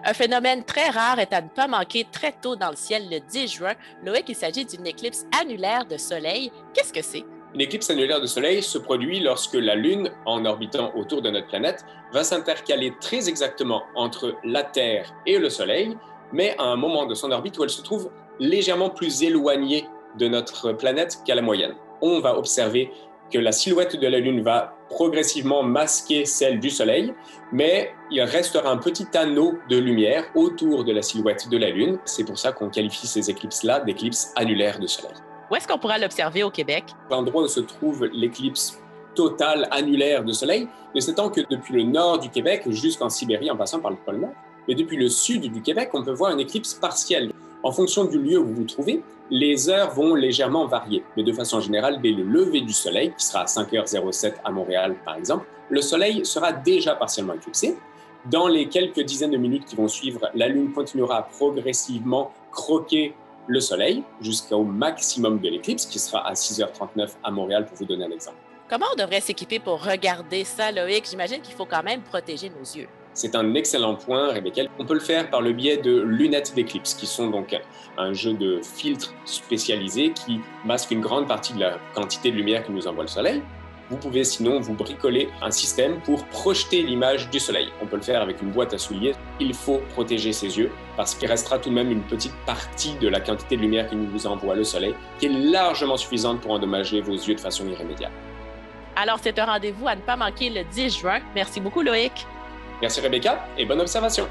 Un phénomène très rare est à ne pas manquer très tôt dans le ciel le 10 juin. Loïc, il s'agit d'une éclipse annulaire de soleil. Qu'est-ce que c'est? Une éclipse annulaire de soleil se produit lorsque la Lune, en orbitant autour de notre planète, va s'intercaler très exactement entre la Terre et le Soleil, mais à un moment de son orbite où elle se trouve légèrement plus éloignée de notre planète qu'à la moyenne. On va observer que la silhouette de la Lune va progressivement masquer celle du Soleil, mais il restera un petit anneau de lumière autour de la silhouette de la Lune. C'est pour ça qu'on qualifie ces éclipses-là d'éclipses annulaires de Soleil. Où est-ce qu'on pourra l'observer au Québec? L'endroit où se trouve l'éclipse totale annulaire de Soleil ne s'étend que depuis le nord du Québec jusqu'en Sibérie en passant par le pôle Nord. Mais depuis le sud du Québec, on peut voir une éclipse partielle. En fonction du lieu où vous vous trouvez, les heures vont légèrement varier. Mais de façon générale, dès le lever du Soleil, qui sera à 5h07 à Montréal par exemple, le Soleil sera déjà partiellement éclipsé. Dans les quelques dizaines de minutes qui vont suivre, la Lune continuera à progressivement croquer le Soleil jusqu'au maximum de l'éclipse, qui sera à 6h39 à Montréal, pour vous donner un exemple. Comment on devrait s'équiper pour regarder ça, Loïc? J'imagine qu'il faut quand même protéger nos yeux. C'est un excellent point, Rebecca. On peut le faire par le biais de lunettes d'éclipse, qui sont donc un jeu de filtres spécialisés qui masquent une grande partie de la quantité de lumière que nous envoie le Soleil. Vous pouvez sinon vous bricoler un système pour projeter l'image du Soleil. On peut le faire avec une boîte à souliers. Il faut protéger ses yeux parce qu'il restera tout de même une petite partie de la quantité de lumière que nous vous envoie le Soleil qui est largement suffisante pour endommager vos yeux de façon irrémédiable. Alors, c'est un rendez-vous à ne pas manquer le 10 juin. Merci beaucoup, Loïc. Merci Rebecca et bonne observation.